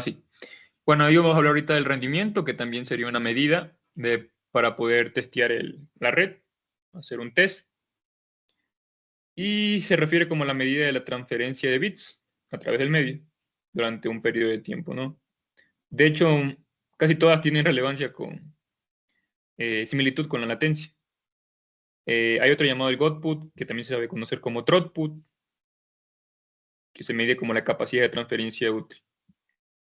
Sí. Bueno, ahí vamos a hablar ahorita del rendimiento, que también sería una medida para poder testear la red, hacer un test. Y se refiere como a la medida de la transferencia de bits a través del medio durante un periodo de tiempo, ¿no? De hecho, casi todas tienen relevancia similitud con la latencia. Hay otro llamado el Godput, que también se sabe conocer como Throughput, que se mide como la capacidad de transferencia útil.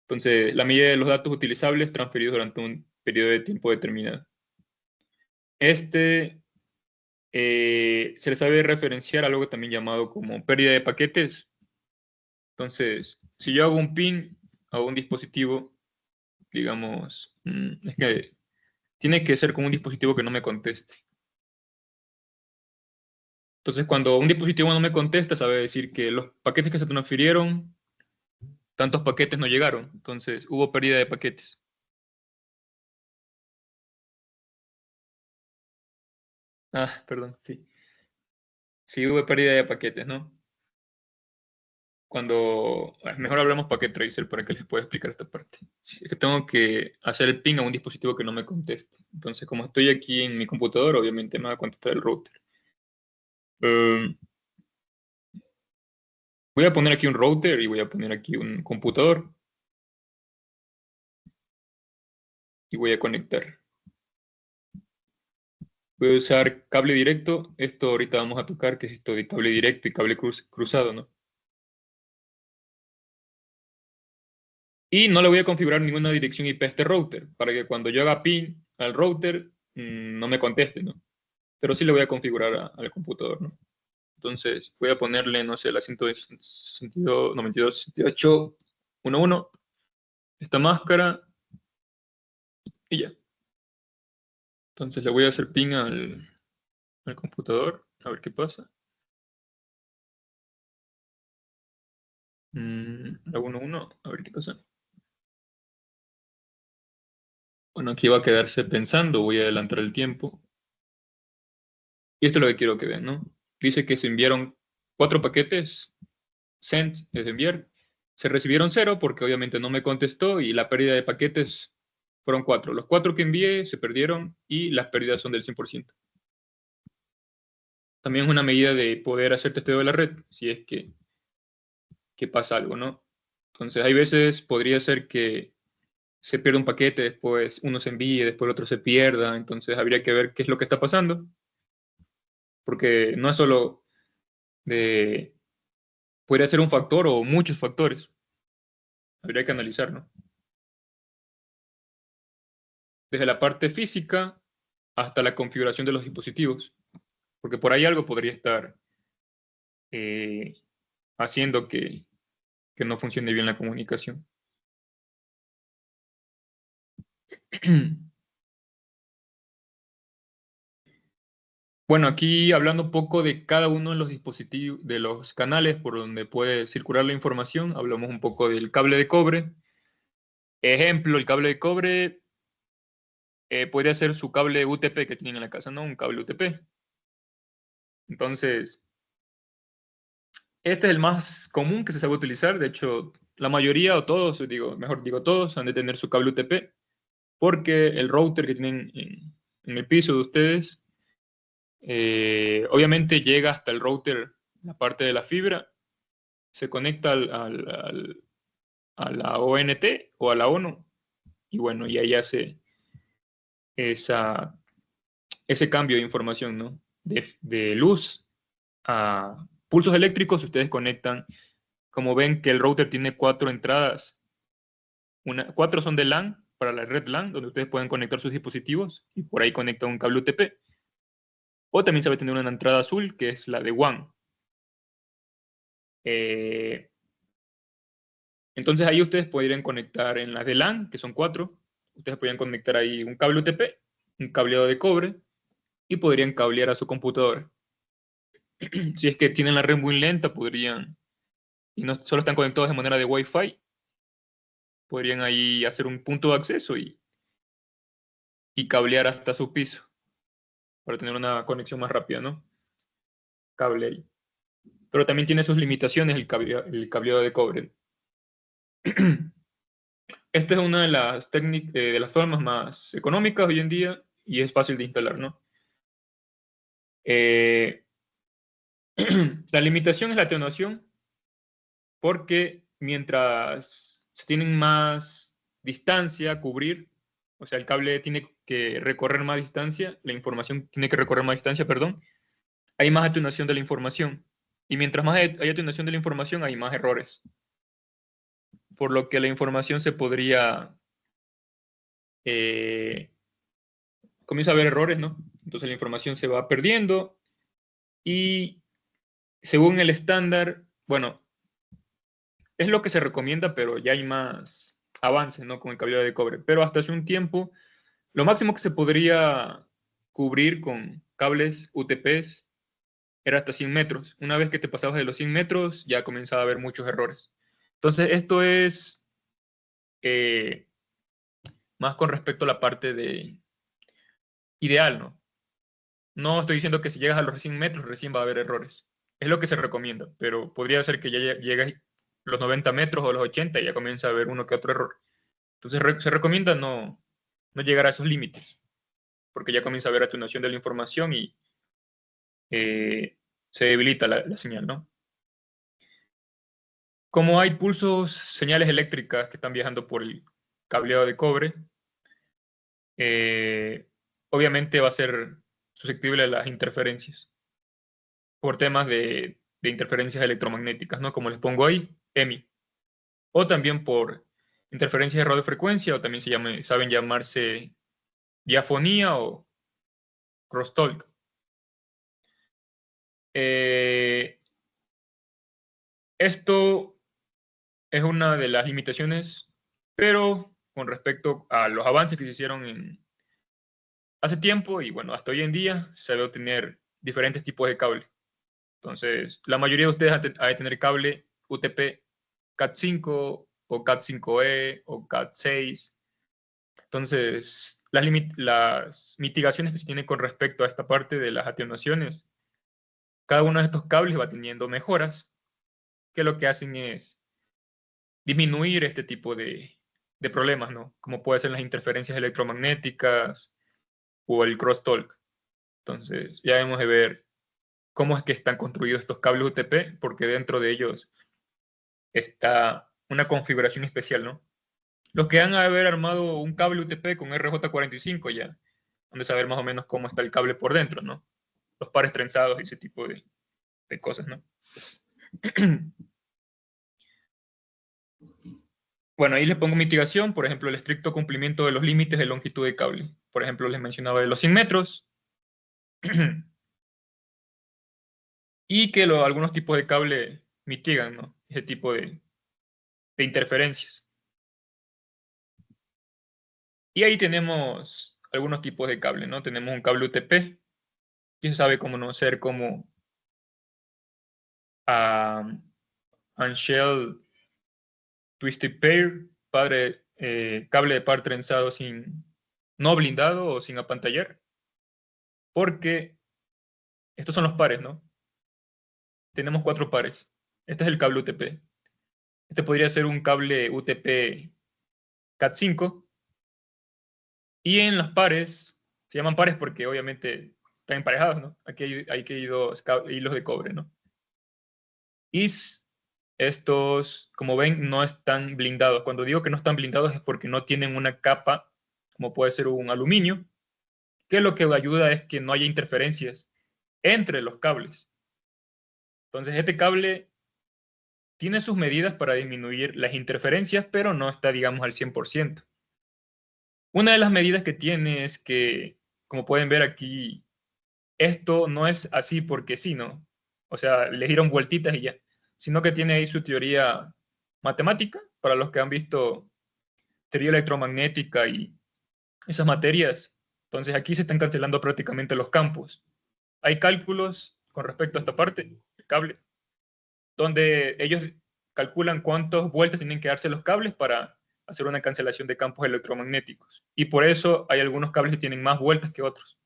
Entonces, la medida de los datos utilizables transferidos durante un periodo de tiempo determinado. Se le sabe referenciar a algo también llamado como pérdida de paquetes. Entonces, si yo hago un ping a un dispositivo, digamos, es que tiene que ser como un dispositivo que no me conteste. Entonces, cuando un dispositivo no me contesta, sabe decir que los paquetes que se transfirieron, tantos paquetes no llegaron. Entonces, hubo pérdida de paquetes. Perdón, sí. Sí, hubo pérdida de paquetes, ¿no? Mejor hablamos Packet Tracer para que les pueda explicar esta parte. Sí, es que tengo que hacer el ping a un dispositivo que no me conteste. Entonces, como estoy aquí en mi computador, obviamente me va a contestar el router. Um, Voy a poner aquí un router y voy a poner aquí un computador y voy a conectar. Voy a usar cable directo. Esto ahorita vamos a tocar, que es esto de cable directo y cable cruzado, ¿no? Y no le voy a configurar ninguna dirección IP a este router, para que cuando yo haga ping al router, no me conteste, ¿no? Pero sí le voy a configurar al computador, ¿no? Entonces voy a ponerle, no sé, la 162, 92, 68, 11, esta máscara y ya. Entonces le voy a hacer ping al computador, a ver qué pasa. La 11, a ver qué pasa. Bueno, aquí va a quedarse pensando, voy a adelantar el tiempo. Y esto es lo que quiero que vean, ¿no? Dice que se enviaron 4 paquetes, send es enviar. Se recibieron 0 porque obviamente no me contestó y la pérdida de paquetes fueron 4. Los 4 que envié se perdieron y las pérdidas son del 100%. También es una medida de poder hacer testeo de la red, si es que pasa algo, ¿no? Entonces, hay veces podría ser que se pierda un paquete, después uno se envíe, después el otro se pierda, entonces habría que ver qué es lo que está pasando, porque no es solo de... Podría ser un factor o muchos factores, habría que analizarlo. Desde la parte física hasta la configuración de los dispositivos, porque por ahí algo podría estar eh, haciendo que no funcione bien la comunicación. Bueno, aquí hablando un poco de cada uno de los dispositivos, de los canales por donde puede circular la información, hablamos un poco del cable de cobre. Ejemplo, el cable de cobre podría ser su cable UTP que tienen en la casa, ¿no? Un cable UTP. Entonces, este es el más común que se sabe utilizar. De hecho, la mayoría o todos, mejor digo todos, han de tener su cable UTP, porque el router que tienen en el piso de ustedes, obviamente llega hasta el router, la parte de la fibra, se conecta a la ONT o a la ONU, y bueno, y ahí hace ese cambio de información, ¿no? De luz a pulsos eléctricos, ustedes conectan, como ven que el router tiene 4 entradas, 4 son de LAN, para la red LAN, donde ustedes pueden conectar sus dispositivos, y por ahí conectan un cable UTP. O también sabe tener una entrada azul, que es la de WAN. Entonces ahí ustedes podrían conectar en las de LAN, que son 4. Ustedes podrían conectar ahí un cable UTP, un cableado de cobre, y podrían cablear a su computadora. Si es que tienen la red muy lenta, y no solo están conectados de manera de Wi-Fi, podrían ahí hacer un punto de acceso y cablear hasta su piso, para tener una conexión más rápida, ¿no? Cable ahí. Pero también tiene sus limitaciones el cableado de cobre. Esta es una de las técnicas, de las formas más económicas hoy en día y es fácil de instalar, ¿no? Eh, la limitación es la atenuación, porque mientras se tienen más distancia a cubrir, o sea, el cable tiene que recorrer más distancia, la información tiene que recorrer más distancia, perdón, hay más atenuación de la información. Y mientras más hay atenuación de la información, hay más errores. Por lo que la información se podría, eh, comienza a haber errores, ¿no? Entonces la información se va perdiendo y según el estándar, bueno, es lo que se recomienda, pero ya hay más avances, ¿no? Con el cableado de cobre. Pero hasta hace un tiempo, lo máximo que se podría cubrir con cables UTPs era hasta 100 metros. Una vez que te pasabas de los 100 metros, ya comenzaba a haber muchos errores. Entonces, esto es eh, más con respecto a la parte de ideal, ¿no? No estoy diciendo que si llegas a los 100 metros recién va a haber errores. Es lo que se recomienda, pero podría ser que ya llegues a los 90 metros o los 80 y ya comienza a haber uno que otro error. Entonces se recomienda no llegar a esos límites, porque ya comienza a haber atenuación de la información y se debilita la señal, ¿no? Como hay pulsos, señales eléctricas que están viajando por el cableado de cobre, eh, obviamente va a ser susceptible a las interferencias por temas de interferencias electromagnéticas, ¿no? Como les pongo ahí, EMI. O también por interferencias de radiofrecuencia, o también saben llamarse diafonía o crosstalk. Esto es una de las limitaciones, pero con respecto a los avances que se hicieron hace tiempo y bueno, hasta hoy en día se debe tener diferentes tipos de cable. Entonces, la mayoría de ustedes ha de tener cable UTP Cat5 o Cat5e o Cat6. Entonces, las mitigaciones que se tienen con respecto a esta parte de las atenuaciones, cada uno de estos cables va teniendo mejoras que lo que hacen es disminuir este tipo de problemas, ¿no? Como pueden ser las interferencias electromagnéticas o el crosstalk. Entonces, ya debemos de ver cómo es que están construidos estos cables UTP, porque dentro de ellos está una configuración especial, ¿no? Los que han de haber armado un cable UTP con RJ45 ya, han de saber más o menos cómo está el cable por dentro, ¿no? Los pares trenzados y ese tipo de cosas, ¿no? Bueno, ahí les pongo mitigación, por ejemplo, el estricto cumplimiento de los límites de longitud de cable. Por ejemplo, les mencionaba de los 100 metros y que algunos tipos de cable mitigan, ¿no? Ese tipo de interferencias. Y ahí tenemos algunos tipos de cable, ¿no? Tenemos un cable UTP, que se sabe conocer como Unshelled Twisted Pair, cable de par trenzado no blindado o sin apantallar, porque estos son los pares, ¿no? Tenemos 4 pares. Este es el cable UTP. Este podría ser un cable UTP Cat5. Y en los pares, se llaman pares porque obviamente están emparejados, ¿no? Aquí hay dos hilos de cobre, ¿no? Y estos, como ven, no están blindados. Cuando digo que no están blindados es porque no tienen una capa, como puede ser un aluminio, que lo que ayuda es que no haya interferencias entre los cables. Entonces, este cable tiene sus medidas para disminuir las interferencias, pero no está, digamos, al 100%. Una de las medidas que tiene es que, como pueden ver aquí, esto no es así porque sí, ¿no? O sea, le dieron vueltitas y ya, sino que tiene ahí su teoría matemática, para los que han visto teoría electromagnética y esas materias. Entonces aquí se están cancelando prácticamente los campos. Hay cálculos con respecto a esta parte del cable, donde ellos calculan cuántas vueltas tienen que darse los cables para hacer una cancelación de campos electromagnéticos. Y por eso hay algunos cables que tienen más vueltas que otros.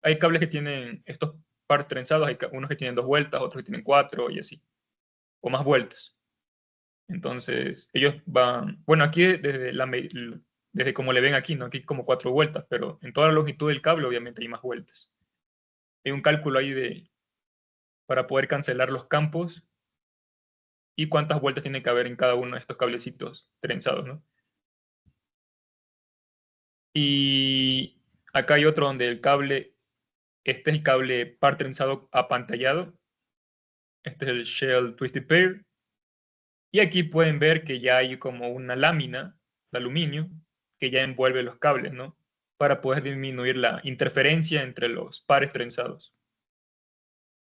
Hay cables que tienen estos pares trenzados, hay unos que tienen 2 vueltas, otros que tienen 4 y así, o más vueltas. Entonces, ellos van, bueno, aquí desde como le ven aquí, ¿no? Aquí como 4 vueltas, pero en toda la longitud del cable obviamente hay más vueltas. Hay un cálculo ahí para poder cancelar los campos y cuántas vueltas tiene que haber en cada uno de estos cablecitos trenzados, ¿no? Y acá hay otro donde este es el cable par trenzado apantallado. Este es el Shell Twisted Pair. Y aquí pueden ver que ya hay como una lámina de aluminio que ya envuelve los cables, ¿no? Para poder disminuir la interferencia entre los pares trenzados.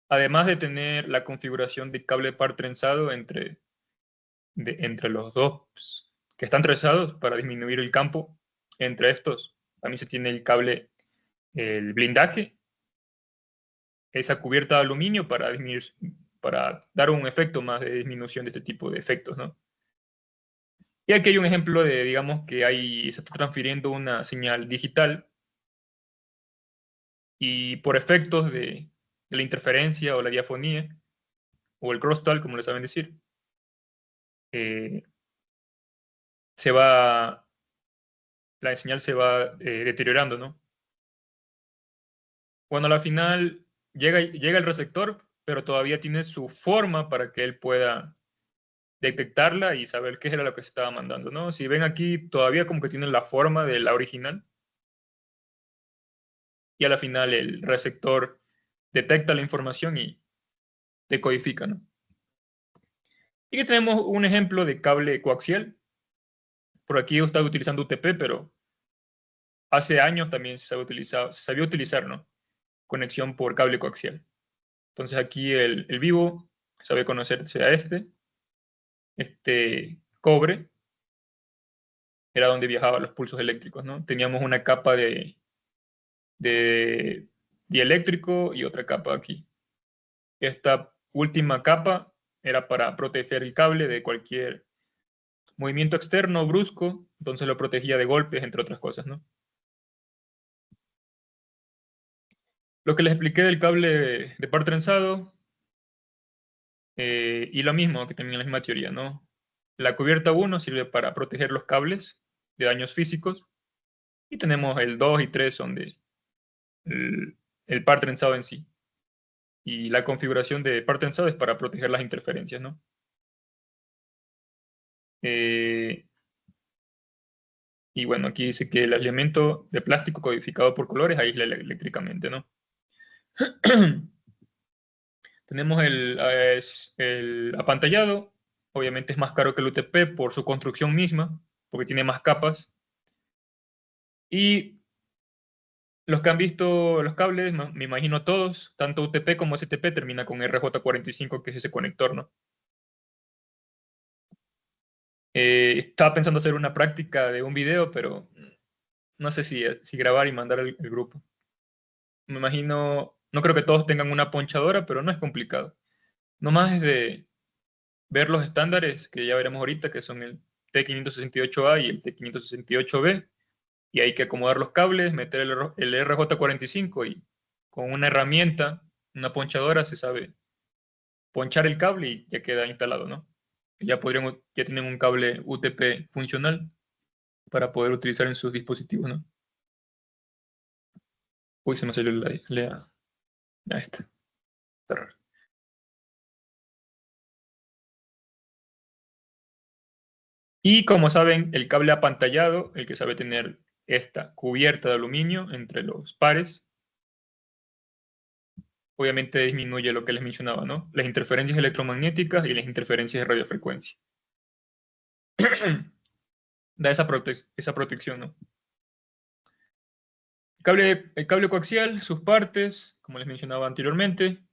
Además de tener la configuración de cable par trenzado entre los dos que están trenzados para disminuir el campo entre estos, también se tiene el blindaje, esa cubierta de aluminio para dar un efecto más de disminución de este tipo de efectos, ¿no? Y aquí hay un ejemplo de, digamos, que se está transfiriendo una señal digital y por efectos de la interferencia o la diafonía, o el crosstalk, como le saben decir, eh, la señal se va deteriorando, ¿no? Bueno, a la final llega el receptor, pero todavía tiene su forma para que él pueda detectarla y saber qué era lo que se estaba mandando, ¿no? Si ven aquí, todavía como que tiene la forma de la original, y a la final el receptor detecta la información y decodifica, ¿no? Y aquí tenemos un ejemplo de cable coaxial. Por aquí yo estaba utilizando UTP, pero hace años también se sabía utilizar, ¿no? Conexión por cable coaxial. Entonces aquí el vivo sabe conocerse a este cobre era donde viajaban los pulsos eléctricos, ¿no? Teníamos una capa de dieléctrico y otra capa aquí. Esta última capa era para proteger el cable de cualquier movimiento externo brusco, entonces lo protegía de golpes, entre otras cosas, ¿no? Lo que les expliqué del cable de par trenzado, y lo mismo, que también la misma teoría, ¿no? La cubierta 1 sirve para proteger los cables de daños físicos, y tenemos el 2 y 3 son el par trenzado en sí. Y la configuración de par trenzado es para proteger las interferencias, ¿no? Eh, y bueno, aquí dice que el elemento de plástico codificado por colores aísla eléctricamente, ¿no? Tenemos el apantallado, obviamente es más caro que el UTP por su construcción misma, porque tiene más capas. Y los que han visto los cables, me imagino todos, tanto UTP como STP termina con RJ45, que es ese conector, ¿no? Estaba pensando hacer una práctica de un video, pero no sé si grabar y mandar el grupo. Me imagino, no creo que todos tengan una ponchadora, pero no es complicado. Nomás es de ver los estándares que ya veremos ahorita, que son el T568A y el T568B, y hay que acomodar los cables, meter el RJ45 y con una herramienta, una ponchadora, se sabe ponchar el cable y ya queda instalado, ¿no? Ya tienen un cable UTP funcional para poder utilizar en sus dispositivos, ¿no? Uy, se me salió la esta. Está raro. Y como saben, el cable apantallado, el que sabe tener esta cubierta de aluminio entre los pares, obviamente disminuye lo que les mencionaba, ¿no? Las interferencias electromagnéticas y las interferencias de radiofrecuencia. Da esa protección, ¿no? El cable coaxial, sus partes, como les mencionaba anteriormente,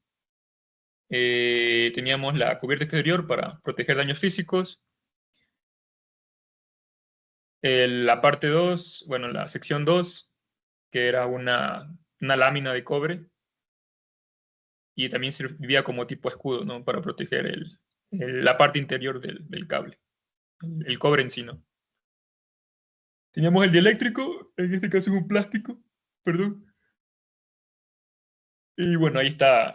teníamos la cubierta exterior para proteger daños físicos. La parte 2, bueno, la sección 2, que era una lámina de cobre, y también servía como tipo escudo, ¿no? Para proteger la parte interior del cable, el cobre en sí, ¿no? Teníamos el dieléctrico, en este caso es un plástico, perdón. Y bueno, ahí está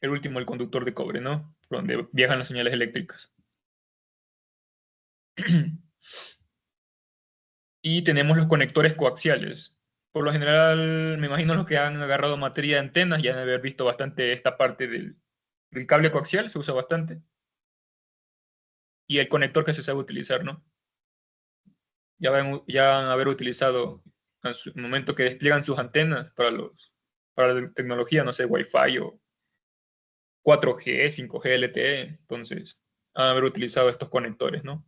el último, el conductor de cobre, ¿no? Por donde viajan las señales eléctricas. Y tenemos los conectores coaxiales. Por lo general, me imagino los que han agarrado materia de antenas ya han de haber visto bastante esta parte del cable coaxial, se usa bastante. Y el conector que se sabe utilizar, ¿no? Ya van a haber utilizado en su momento que despliegan sus antenas para la tecnología, no sé, Wi-Fi o 4G, 5G LTE. Entonces, van a haber utilizado estos conectores, ¿no?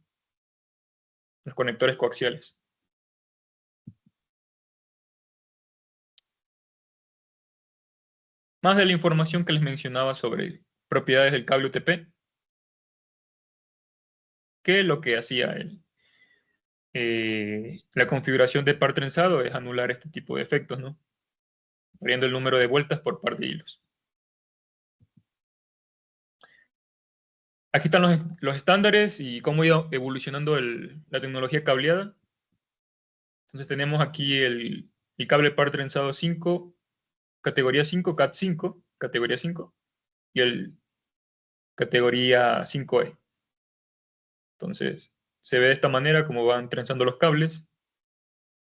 Los conectores coaxiales. Más de la información que les mencionaba sobre propiedades del cable UTP, que lo que hacía la configuración de par trenzado es anular este tipo de efectos, ¿no? Variando el número de vueltas por par de hilos. Aquí están los estándares y cómo ha ido evolucionando la tecnología cableada. Entonces tenemos aquí el cable par trenzado 5, categoría 5, CAT5, categoría 5, y el categoría 5E. Entonces se ve de esta manera cómo van trenzando los cables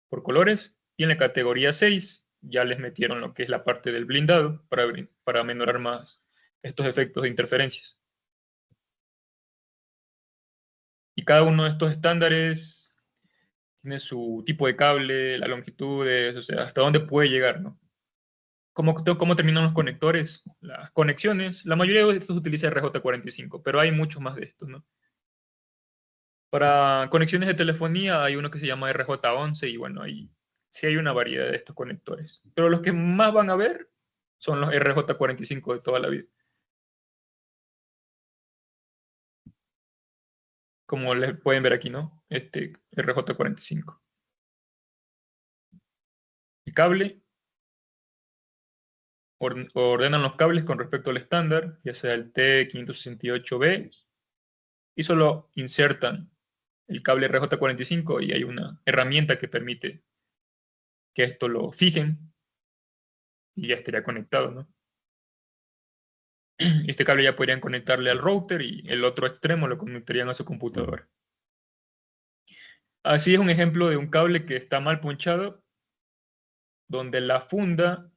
por colores, y en la categoría 6 ya les metieron lo que es la parte del blindado para menorar más estos efectos de interferencias. Y cada uno de estos estándares tiene su tipo de cable, las longitudes, o sea, hasta dónde puede llegar, ¿no? ¿Cómo terminan los conectores? Las conexiones, la mayoría de estos utiliza RJ45, pero hay muchos más de estos, ¿no? Para conexiones de telefonía hay uno que se llama RJ11 y bueno, ahí sí hay una variedad de estos conectores. Pero los que más van a ver son los RJ45 de toda la vida. Como les pueden ver aquí, ¿no? Este RJ45. El cable, ordenan los cables con respecto al estándar, ya sea el T568B, y solo insertan el cable RJ45 y hay una herramienta que permite que esto lo fijen y ya estaría conectado, ¿no? Este cable ya podrían conectarle al router y el otro extremo lo conectarían a su computadora. Así es un ejemplo de un cable que está mal punchado, donde la funda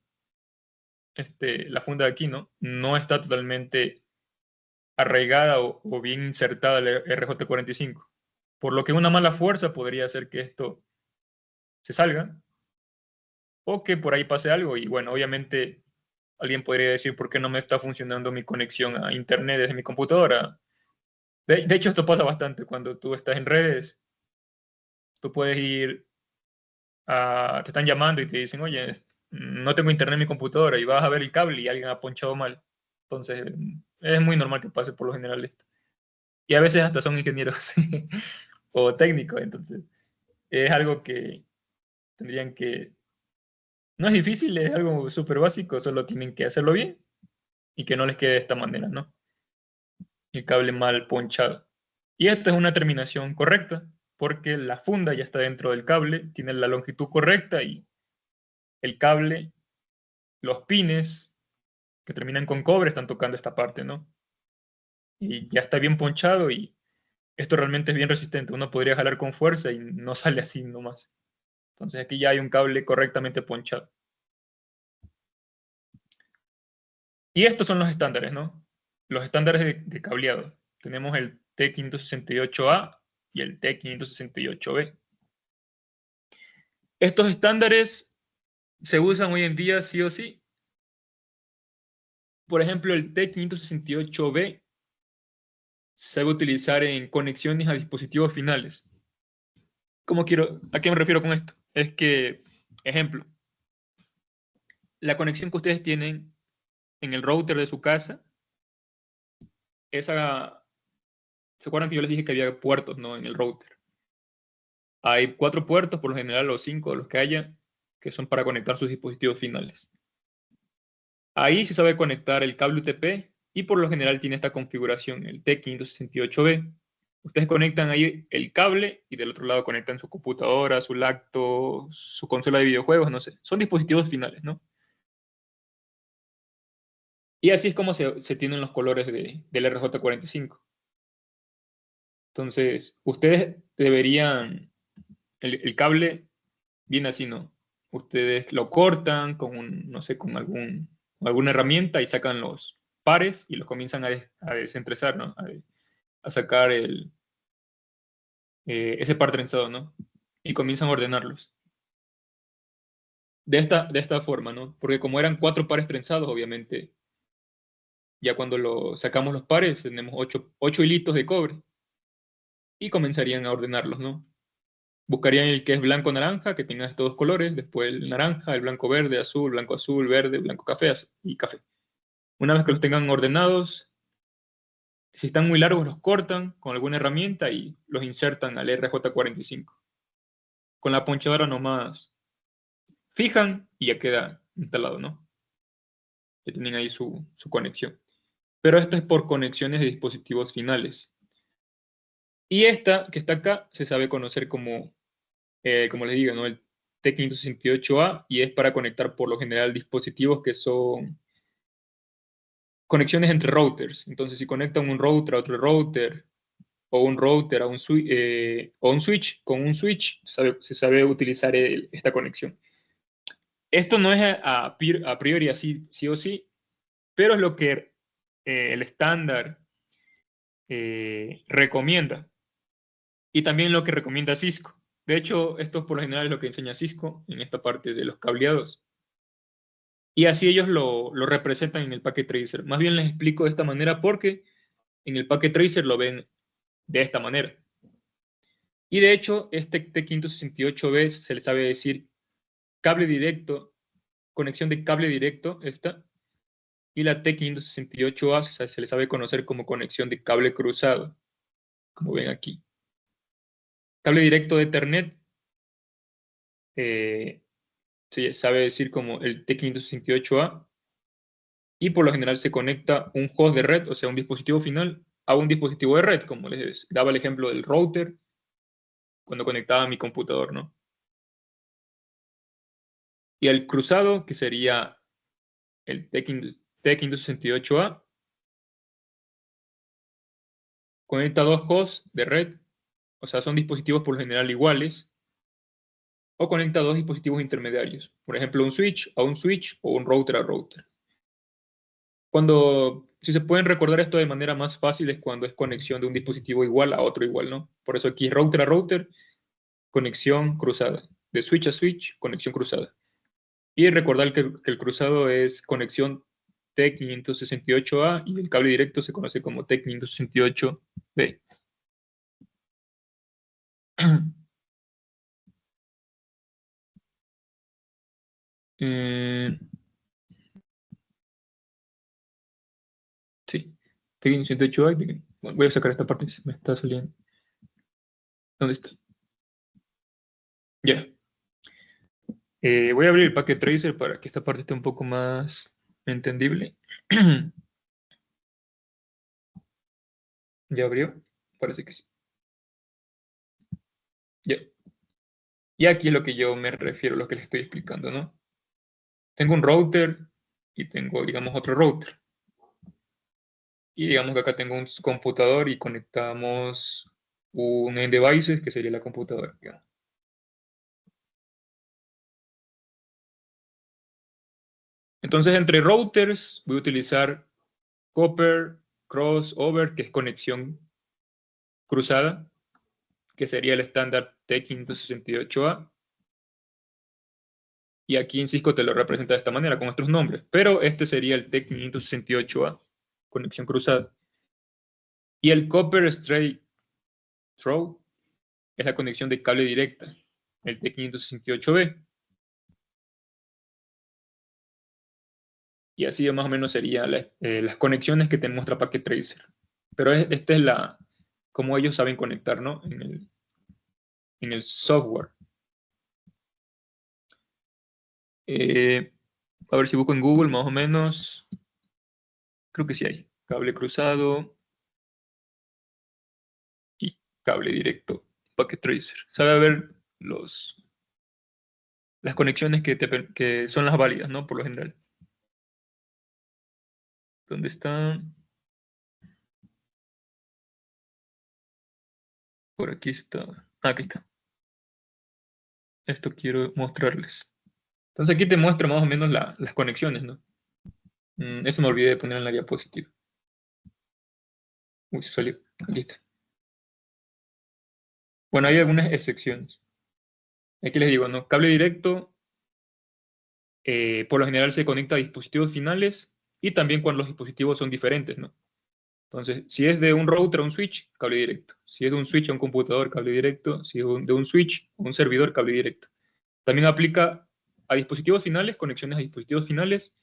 de aquí, ¿no? No está totalmente arraigada o bien insertada el RJ45. Por lo que una mala fuerza podría hacer que esto se salga o que por ahí pase algo. Y bueno, obviamente alguien podría decir por qué no me está funcionando mi conexión a internet desde mi computadora. De hecho, esto pasa bastante cuando tú estás en redes. Tú puedes te están llamando y te dicen, oye, no tengo internet en mi computadora y vas a ver el cable y alguien ha ponchado mal. Entonces, es muy normal que pase por lo general esto. Y a veces hasta son ingenieros o técnicos, entonces es algo que tendrían que... No es difícil, es algo súper básico, solo tienen que hacerlo bien y que no les quede de esta manera, ¿no? El cable mal ponchado. Y esto es una terminación correcta, porque la funda ya está dentro del cable, tiene la longitud correcta y el cable, los pines que terminan con cobre están tocando esta parte, ¿no? Y ya está bien ponchado y esto realmente es bien resistente. Uno podría jalar con fuerza y no sale así nomás. Entonces aquí ya hay un cable correctamente ponchado. Y estos son los estándares, ¿no? Los estándares de cableado. Tenemos el T568A y el T568B. Estos estándares se usan hoy en día sí o sí. Por ejemplo, el T568B se sabe utilizar en conexiones a dispositivos finales. ¿A qué me refiero con esto? Es que, ejemplo, la conexión que ustedes tienen en el router de su casa, ¿se acuerdan que yo les dije que había puertos, ¿no? En el router. Hay 4 puertos, por lo general, o 5, los que haya, que son para conectar sus dispositivos finales. Ahí se sabe conectar el cable UTP y por lo general tiene esta configuración, el T568B. Ustedes conectan ahí el cable y del otro lado conectan su computadora, su lacto, su consola de videojuegos, no sé. Son dispositivos finales, ¿no? Y así es como se tienen los colores del RJ45. Entonces, ustedes deberían, el cable viene así, ¿no? Ustedes lo cortan con no sé, con alguna herramienta y sacan los pares y los comienzan a desentrezar, ¿no? A sacar ese par trenzado, ¿no? Y comienzan a ordenarlos. De esta forma, ¿no? Porque como eran 4 pares trenzados, obviamente, ya cuando sacamos los pares, tenemos 8 hilitos de cobre y comenzarían a ordenarlos, ¿no? Buscarían el que es blanco-naranja, que tenga estos dos colores, después el naranja, el blanco-verde, azul, blanco-azul, verde, blanco-café y café. Una vez que los tengan ordenados, si están muy largos, los cortan con alguna herramienta y los insertan al RJ45. Con la ponchadora nomás fijan y ya queda instalado, ¿no? Ya tienen ahí su conexión. Pero esto es por conexiones de dispositivos finales. Y esta que está acá se sabe conocer como les digo, ¿no? El T568A y es para conectar por lo general dispositivos que son conexiones entre routers. Entonces, si conectan un router a otro router o un router a un switch, con un switch se sabe utilizar esta conexión. Esto no es a priori así, sí o sí, pero es lo que el estándar recomienda. Y también lo que recomienda Cisco. De hecho, esto por lo general es lo que enseña Cisco en esta parte de los cableados. Y así ellos lo representan en el Packet Tracer. Más bien les explico de esta manera porque en el Packet Tracer lo ven de esta manera. Y de hecho, este T568B se le sabe decir cable directo, conexión de cable directo, esta, y la T568A se le sabe conocer como conexión de cable cruzado, como ven aquí. Cable directo de Ethernet se sabe decir como el T568A, y por lo general se conecta un host de red, o sea, un dispositivo final, a un dispositivo de red, como les daba el ejemplo del router cuando conectaba mi computador, ¿no? Y el cruzado, que sería el T568A, conecta dos hosts de red, o sea, son dispositivos por lo general iguales, o conecta dos dispositivos intermediarios, por ejemplo, un switch a un switch o un router a router. Si se pueden recordar esto de manera más fácil es cuando es conexión de un dispositivo igual a otro igual, ¿no? Por eso aquí router a router, conexión cruzada. De switch a switch, conexión cruzada. Y recordar que el cruzado es conexión T568A y el cable directo se conoce como T568B. Sí, T568A. Bueno, voy a sacar esta parte, me está saliendo. ¿Dónde está? Ya. Voy a abrir el Packet Tracer para que esta parte esté un poco más entendible. ¿Ya abrió? Parece que sí. Ya. Y aquí es lo que yo me refiero, lo que les estoy explicando, ¿no? Tengo un router y tengo, digamos, otro router. Y digamos que acá tengo un computador y conectamos un end devices, que sería la computadora, digamos. Entonces, entre routers voy a utilizar copper, crossover, que es conexión cruzada, que sería el estándar T568A. Y aquí en Cisco te lo representa de esta manera, con otros nombres. Pero este sería el T568A, conexión cruzada. Y el Copper Straight Through es la conexión de cable directa, el T568B. Y así más o menos serían las conexiones que te muestra Packet Tracer. Pero esta es como ellos saben conectar, ¿no? En el software. A ver si busco en Google más o menos. Creo que sí hay. Cable cruzado y cable directo. Packet Tracer. Sabe ver las conexiones que son las válidas, ¿no? Por lo general. ¿Dónde está? Por aquí está. Aquí está. Esto quiero mostrarles. Entonces aquí te muestra más o menos las conexiones, ¿no? Eso me olvidé de poner en la diapositiva. Uy, se salió. Aquí está. Bueno, hay algunas excepciones. Aquí les digo, ¿no? Cable directo, por lo general se conecta a dispositivos finales y también cuando los dispositivos son diferentes, ¿no? Entonces, si es de un router a un switch, cable directo. Si es de un switch a un computador, cable directo. Si es de un switch a un servidor, cable directo. También aplica a dispositivos finales, conexiones a dispositivos finales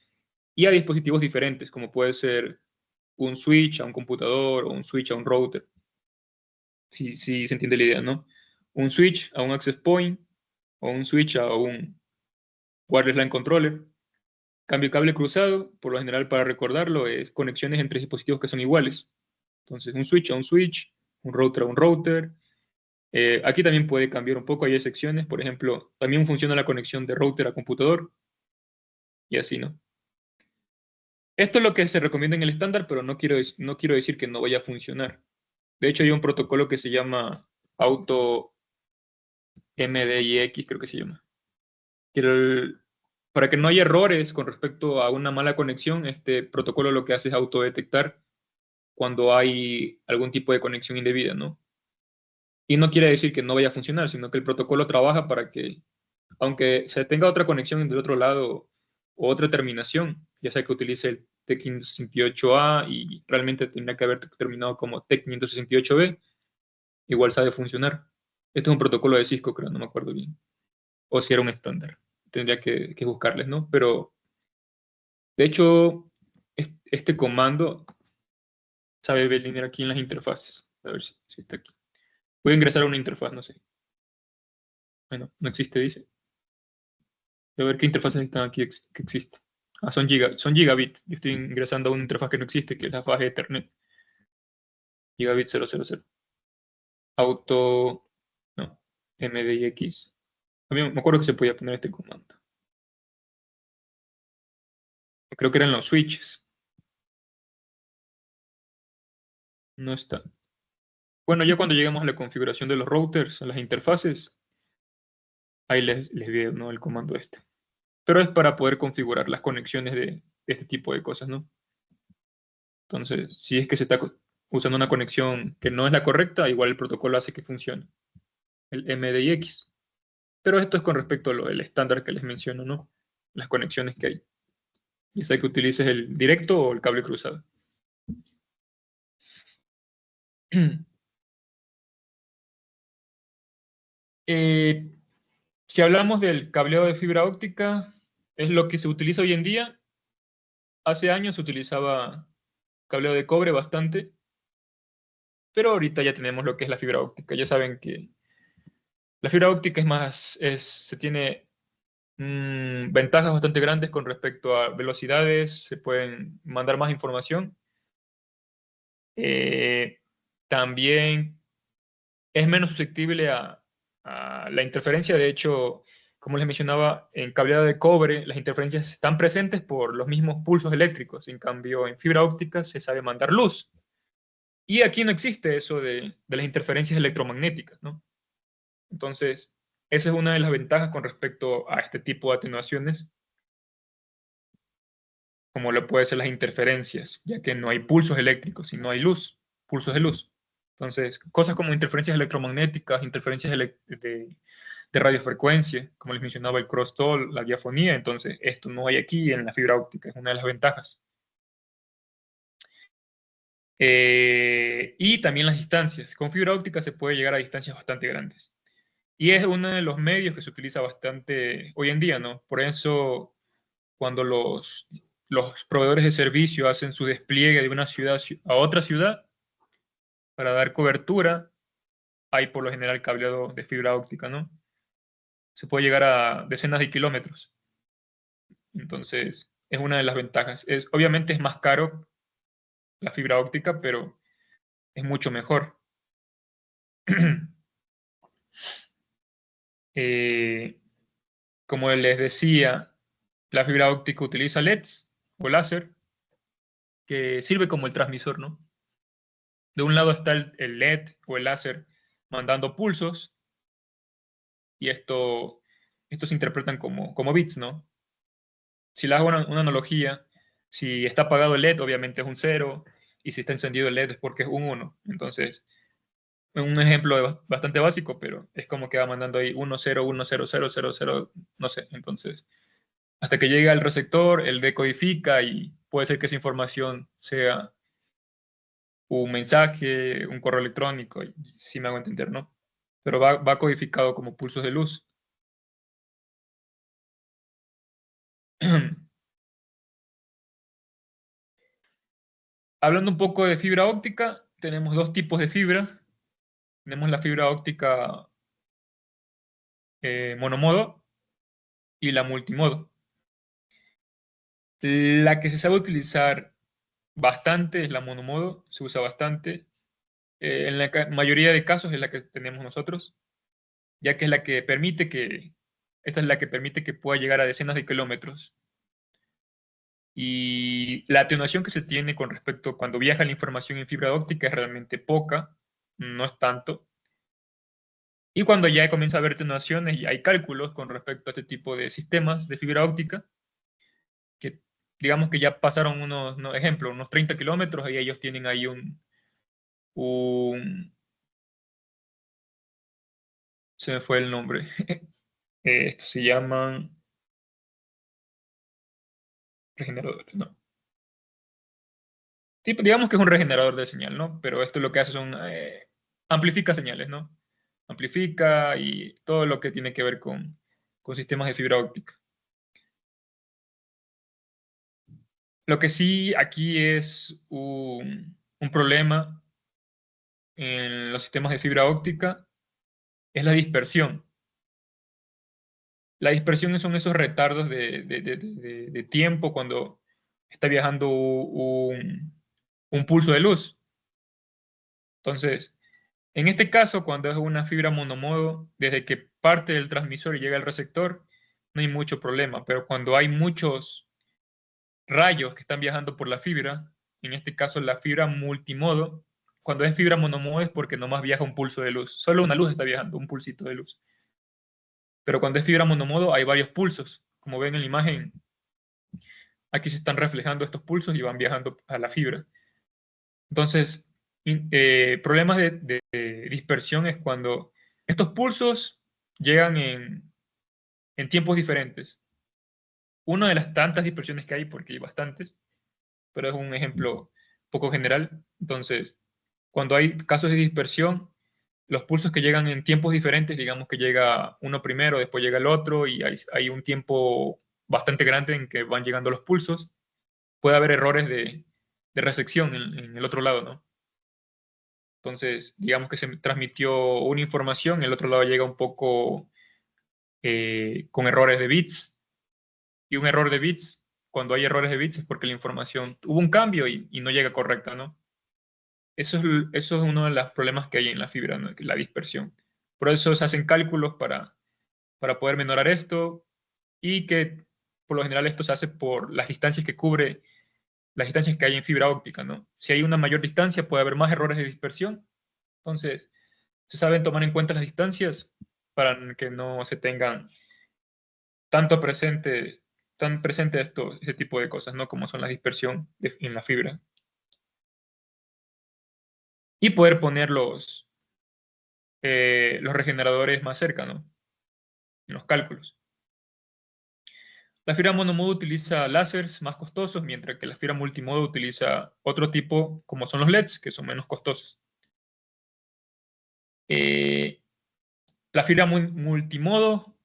y a dispositivos diferentes, como puede ser un switch a un computador o un switch a un router. Si se entiende la idea, ¿no? Un switch a un access point o un switch a un wireless LAN controller. Cambio cable cruzado, por lo general para recordarlo, es conexiones entre dispositivos que son iguales. Entonces, un switch a un switch, un router a un router. Aquí también puede cambiar un poco, hay excepciones. Por ejemplo, también funciona la conexión de router a computador y así, ¿no? Esto es lo que se recomienda en el estándar, pero no quiero decir que no vaya a funcionar. De hecho, hay un protocolo que se llama Auto MDIX, creo que se llama. Que para que no haya errores con respecto a una mala conexión, este protocolo lo que hace es autodetectar cuando hay algún tipo de conexión indebida, ¿no? Y no quiere decir que no vaya a funcionar, sino que el protocolo trabaja para que, aunque se tenga otra conexión del otro lado o otra terminación, ya sea que utilice el TEC568A y realmente tendría que haber terminado como TEC568B, igual sabe funcionar. Este es un protocolo de Cisco, creo, no me acuerdo bien. O si era un estándar. Tendría que buscarles, ¿no? Pero, de hecho, este comando sabe venir aquí en las interfaces. A ver si está aquí. Voy a ingresar a una interfaz, no sé. Bueno, no existe, dice. Voy a ver qué interfaces están aquí que existe. Ah, son gigabit. Yo estoy ingresando a una interfaz que no existe, que es la fase de Ethernet. Gigabit 000. Auto, no, MDIX. A mí me acuerdo que se podía poner este comando. Creo que eran los switches. No está. Bueno, ya cuando lleguemos a la configuración de los routers, a las interfaces, ahí les vi, ¿no?, el comando este. Pero es para poder configurar las conexiones de este tipo de cosas, ¿no? Entonces, si es que se está usando una conexión que no es la correcta, igual el protocolo hace que funcione, el MDIX. Pero esto es con respecto a el estándar que les menciono, ¿no? Las conexiones que hay. Ya sea que utilices el directo o el cable cruzado. Si hablamos del cableado de fibra óptica, es lo que se utiliza hoy en día. Hace años se utilizaba cableado de cobre bastante, pero ahorita ya tenemos lo que es la fibra óptica. Ya saben que la fibra óptica se tiene ventajas bastante grandes con respecto a velocidades, se pueden mandar más información. También es menos susceptible a la interferencia. De hecho, como les mencionaba, en cableado de cobre las interferencias están presentes por los mismos pulsos eléctricos. En cambio, en fibra óptica se sabe mandar luz. Y aquí no existe eso de las interferencias electromagnéticas, ¿no? Entonces, esa es una de las ventajas con respecto a este tipo de atenuaciones, como lo pueden ser las interferencias, ya que no hay pulsos eléctricos y no hay luz, pulsos de luz. Entonces, cosas como interferencias electromagnéticas, interferencias de radiofrecuencia, como les mencionaba, el crosstalk, la diafonía, entonces esto no hay aquí en la fibra óptica, es una de las ventajas. Y también las distancias. Con fibra óptica se puede llegar a distancias bastante grandes. Y es uno de los medios que se utiliza bastante hoy en día, ¿no? Por eso, cuando los proveedores de servicio hacen su despliegue de una ciudad a otra ciudad para dar cobertura, hay por lo general cableado de fibra óptica, ¿no? Se puede llegar a decenas de kilómetros. Entonces, es una de las ventajas. Obviamente es más caro la fibra óptica, pero es mucho mejor. Como les decía, la fibra óptica utiliza LEDs o láser, que sirve como el transmisor, ¿no? De un lado está el LED o el láser mandando pulsos, y esto se interpretan como bits, ¿no? Si le hago una analogía, si está apagado el LED, obviamente es un 0, y si está encendido el LED es porque es un 1. Entonces, un ejemplo bastante básico, pero es como que va mandando ahí 1, 0, 1, 0, 0, 0, 0, no sé. Entonces, hasta que llega al receptor, él decodifica y puede ser que esa información sea un mensaje, un correo electrónico, y si me hago entender, ¿no? Pero va codificado como pulsos de luz. Hablando un poco de fibra óptica, tenemos dos tipos de fibra. Tenemos la fibra óptica monomodo y la multimodo. La que se sabe utilizar bastante es la monomodo, se usa bastante. En la mayoría de casos es la que tenemos nosotros, ya que es la que permite esta es la que permite que pueda llegar a decenas de kilómetros. Y la atenuación que se tiene con respecto a cuando viaja la información en fibra óptica es realmente poca, no es tanto. Y cuando ya comienza a haber atenuaciones y hay cálculos con respecto a este tipo de sistemas de fibra óptica, que digamos que ya pasaron unos, no, ejemplo, unos 30 kilómetros y ellos tienen ahí un se me fue el nombre. Estos se llaman regeneradores, ¿no? Tipo, digamos que es un regenerador de señal, ¿no? Pero esto lo que hace son, amplifica señales, ¿no? Amplifica y todo lo que tiene que ver con sistemas de fibra óptica. Lo que sí aquí es un problema en los sistemas de fibra óptica es la dispersión. La dispersión son esos retardos de tiempo cuando está viajando un pulso de luz. Entonces, en este caso, cuando es una fibra monomodo, desde que parte del transmisor y llega al receptor, no hay mucho problema. Pero cuando hay muchos rayos que están viajando por la fibra, en este caso la fibra multimodo, cuando es fibra monomodo es porque nomás viaja un pulso de luz. Solo una luz está viajando, un pulsito de luz. Pero cuando es fibra monomodo hay varios pulsos. Como ven en la imagen, aquí se están reflejando estos pulsos y van viajando a la fibra. Entonces, problemas de dispersión es cuando estos pulsos llegan en tiempos diferentes. Una de las tantas dispersiones que hay, porque hay bastantes, pero es un ejemplo poco general. Entonces, cuando hay casos de dispersión, los pulsos que llegan en tiempos diferentes, digamos que llega uno primero, después llega el otro, y hay un tiempo bastante grande en que van llegando los pulsos, puede haber errores de recepción en el otro lado, ¿no? Entonces, digamos que se transmitió una información, el otro lado llega un poco con errores de bits, y un error de bits, cuando hay errores de bits es porque la información hubo un cambio y no llega correcta, ¿no? Eso es uno de los problemas que hay en la fibra, ¿no? La dispersión. Por eso se hacen cálculos para poder menorar esto y que por lo general esto se hace por las distancias que cubre, las distancias que hay en fibra óptica, ¿no? Si hay una mayor distancia puede haber más errores de dispersión. Entonces, se saben tomar en cuenta las distancias para que no se tengan tanto presente, tan presente ese tipo de cosas, ¿no? Como son la dispersión en la fibra. Y poder poner los regeneradores más cerca, ¿no? En los cálculos. La fibra monomodo utiliza láseres más costosos, mientras que la fibra multimodo utiliza otro tipo, como son los LEDs, que son menos costosos. Eh, la fibra multimodo,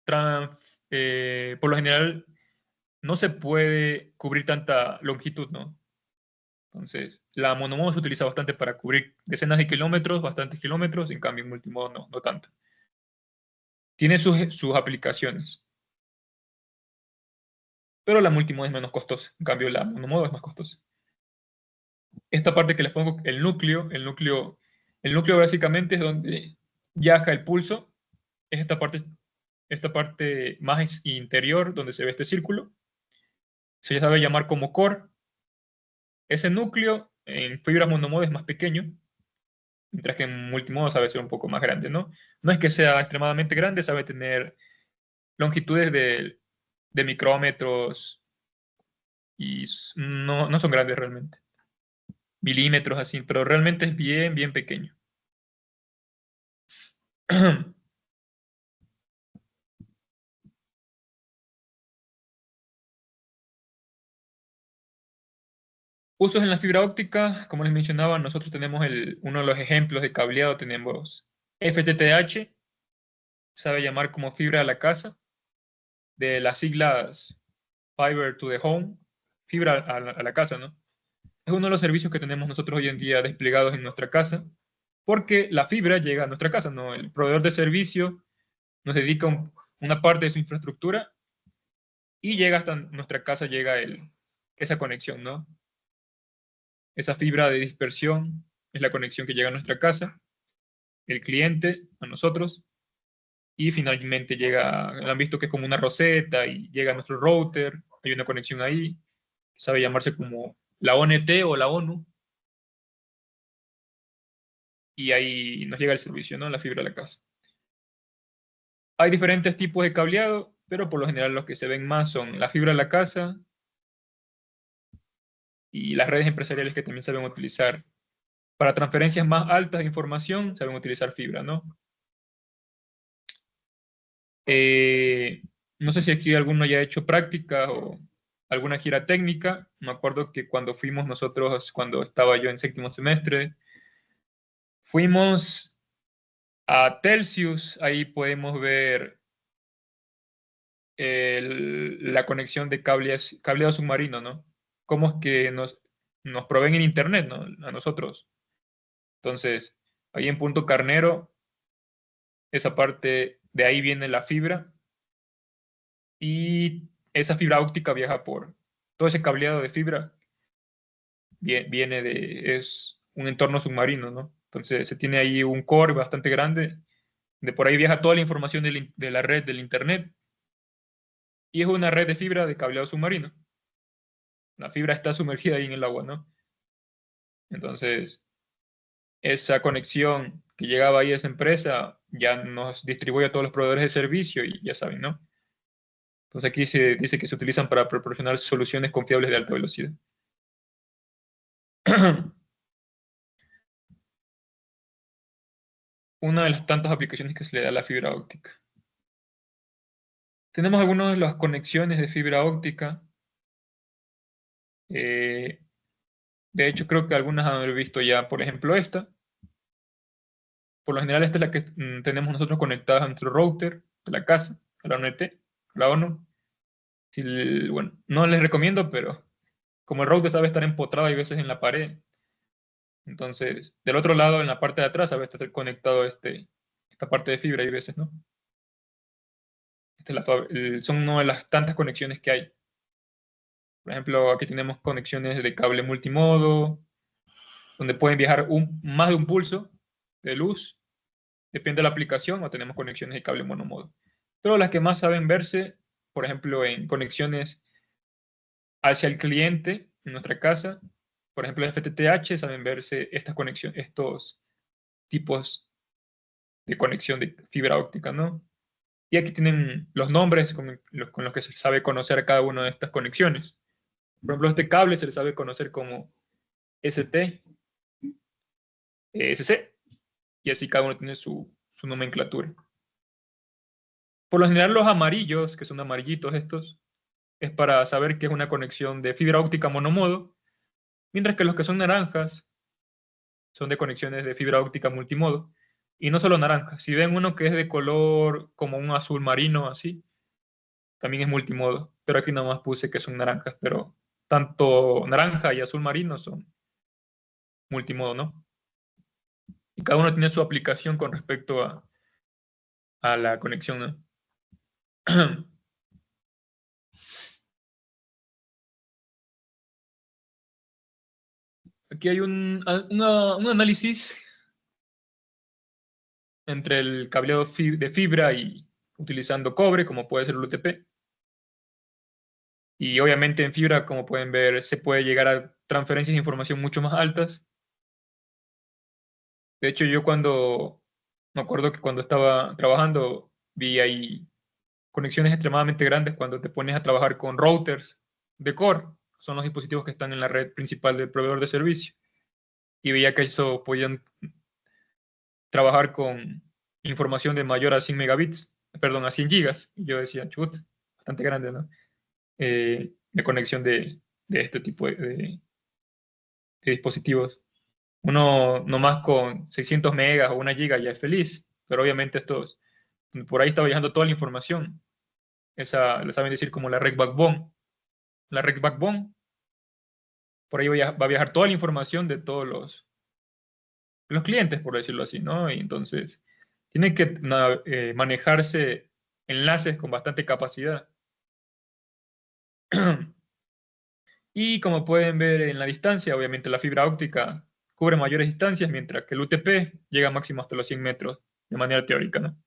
por lo general, no se puede cubrir tanta longitud, ¿no? Entonces, la monomodo se utiliza bastante para cubrir decenas de kilómetros, bastantes kilómetros, en cambio en multimodo no tanto. Tiene sus aplicaciones, pero la multimodo es menos costosa, en cambio la monomodo es más costosa. Esta parte que les pongo, el núcleo básicamente es donde viaja el pulso, es esta parte más interior donde se ve este círculo, se sabe llamar como core. Ese núcleo en fibra monomodo es más pequeño, mientras que en multimodo sabe ser un poco más grande, ¿no? No es que sea extremadamente grande, sabe tener longitudes de micrómetros y no son grandes realmente. Milímetros así, pero realmente es bien, bien pequeño. Usos en la fibra óptica, como les mencionaba, nosotros tenemos uno de los ejemplos de cableado, tenemos FTTH, sabe llamar como fibra a la casa, de las siglas Fiber to the Home, fibra a la casa, ¿no? Es uno de los servicios que tenemos nosotros hoy en día desplegados en nuestra casa, porque la fibra llega a nuestra casa, ¿no? El proveedor de servicio nos dedica una parte de su infraestructura y llega hasta nuestra casa, llega esa conexión, ¿no? Esa fibra de dispersión es la conexión que llega a nuestra casa, el cliente a nosotros, y finalmente llega, han visto que es como una roseta y llega a nuestro router, hay una conexión ahí, sabe llamarse como la ONT o la ONU, y ahí nos llega el servicio, ¿no? La fibra a la casa. Hay diferentes tipos de cableado, pero por lo general los que se ven más son la fibra a la casa y las redes empresariales que también saben utilizar. Para transferencias más altas de información, saben utilizar fibra, ¿no? Eh, no sé si aquí alguno ya ha hecho práctica o alguna gira técnica. Me acuerdo que cuando fuimos nosotros, cuando estaba yo en séptimo semestre, fuimos a Telsius. Ahí podemos ver la conexión de cableado submarino, ¿no? Cómo es que nos proveen en Internet, ¿no? A nosotros. Entonces, ahí en Punto Carnero, esa parte, de ahí viene la fibra y esa fibra óptica viaja por todo ese cableado de fibra, es un entorno submarino, ¿no? Entonces se tiene ahí un core bastante grande, de por ahí viaja toda la información de la red del Internet y es una red de fibra de cableado submarino. La fibra está sumergida ahí en el agua, ¿no? Entonces, esa conexión que llegaba ahí a esa empresa ya nos distribuye a todos los proveedores de servicio y ya saben, ¿no? Entonces aquí se dice que se utilizan para proporcionar soluciones confiables de alta velocidad. Una de las tantas aplicaciones que se le da a la fibra óptica. Tenemos algunas de las conexiones de fibra óptica. eh, de hecho, creo que algunas han visto ya, por ejemplo, esta. Por lo general, esta es la que tenemos nosotros conectada a nuestro router de la casa, a la ONT, la ONU. Bueno, no les recomiendo, pero como el router sabe estar empotrado hay veces en la pared, entonces del otro lado, en la parte de atrás, sabe estar conectado esta parte de fibra hay veces, ¿no? Son una de las tantas conexiones que hay. Por ejemplo, aquí tenemos conexiones de cable multimodo, donde pueden viajar más de un pulso de luz, depende de la aplicación, o tenemos conexiones de cable monomodo. Pero las que más saben verse, por ejemplo, en conexiones hacia el cliente en nuestra casa, por ejemplo, FTTH, saben verse estas conexiones, estos tipos de conexión de fibra óptica, ¿no? Y aquí tienen los nombres con los que se sabe conocer cada una de estas conexiones. Por ejemplo, este cable se le sabe conocer como ST, SC, y así cada uno tiene su nomenclatura. Por lo general, los amarillos, que son amarillitos estos, es para saber que es una conexión de fibra óptica monomodo, mientras que los que son naranjas son de conexiones de fibra óptica multimodo. Y no solo naranjas, si ven uno que es de color como un azul marino, así, también es multimodo. Pero aquí nada más puse que son naranjas, pero tanto naranja y azul marino son multimodo, ¿no? Y cada uno tiene su aplicación con respecto a la conexión, ¿no? Aquí hay un análisis entre el cableado de fibra y utilizando cobre, como puede ser el UTP. Y obviamente en fibra, como pueden ver, se puede llegar a transferencias de información mucho más altas. De hecho, me acuerdo que cuando estaba trabajando, vi ahí conexiones extremadamente grandes cuando te pones a trabajar con routers de core, son los dispositivos que están en la red principal del proveedor de servicio. Y veía que eso podían trabajar con información de mayor a 100 megabits, perdón, a 100 gigas. Y yo decía, chut, bastante grande, ¿no? La conexión de este tipo de dispositivos. Uno nomás con 600 megas o 1 giga ya es feliz, pero obviamente por ahí está viajando toda la información. Esa, la saben decir como la red backbone. La red backbone, por ahí va a viajar toda la información de todos los clientes, por decirlo así, ¿no? Y entonces, tienen que manejarse enlaces con bastante capacidad. Y como pueden ver en la distancia, obviamente la fibra óptica cubre mayores distancias, mientras que el UTP llega máximo hasta los 100 metros de manera teórica, ¿no?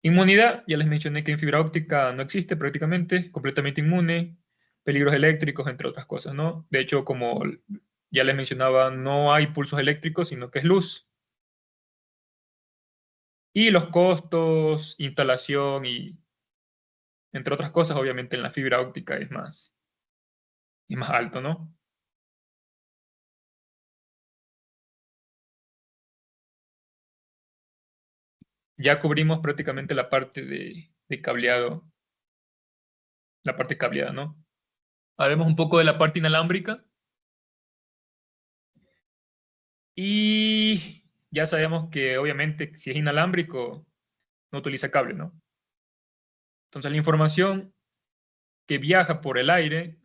Inmunidad, ya les mencioné que en fibra óptica no existe prácticamente, completamente inmune, peligros eléctricos, entre otras cosas, ¿no? De hecho, como ya les mencionaba, no hay pulsos eléctricos, sino que es luz. Y los costos, instalación y, entre otras cosas, obviamente en la fibra óptica es más alto, ¿no? Ya cubrimos prácticamente la parte de cableado, la parte cableada, ¿no? Hablemos un poco de la parte inalámbrica y ya sabemos que obviamente si es inalámbrico no utiliza cable, ¿no? Entonces la información que viaja por el aire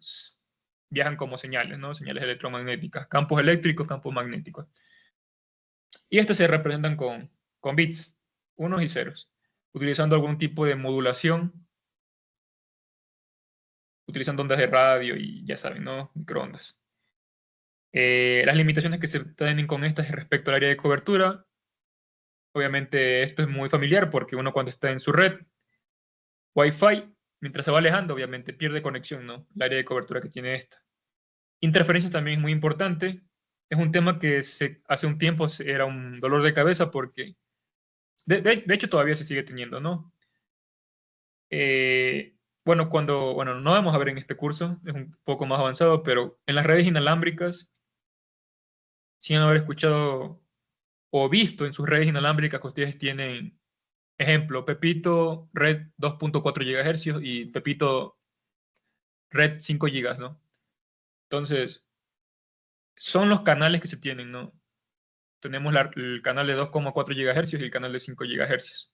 viajan como señales, ¿no? Señales electromagnéticas, campos eléctricos, campos magnéticos. Y estos se representan con bits, unos y ceros, utilizando algún tipo de modulación, utilizando ondas de radio y ya saben, ¿no? Microondas. Las limitaciones que se tienen con estas respecto al área de cobertura, obviamente esto es muy familiar porque uno cuando está en su red Wi-Fi, mientras se va alejando, obviamente pierde conexión, ¿no? El área de cobertura que tiene esta. Interferencias también es muy importante. Es un tema que hace un tiempo era un dolor de cabeza porque, de hecho, todavía se sigue teniendo, ¿no? Bueno, no vamos a ver en este curso, es un poco más avanzado, pero en las redes inalámbricas, sin haber escuchado o visto en sus redes inalámbricas que ustedes tienen, ejemplo, Pepito Red 2.4 GHz y Pepito Red 5 GB, ¿no? Entonces, son los canales que se tienen, ¿no? Tenemos el canal de 2,4 GHz y el canal de 5 GHz.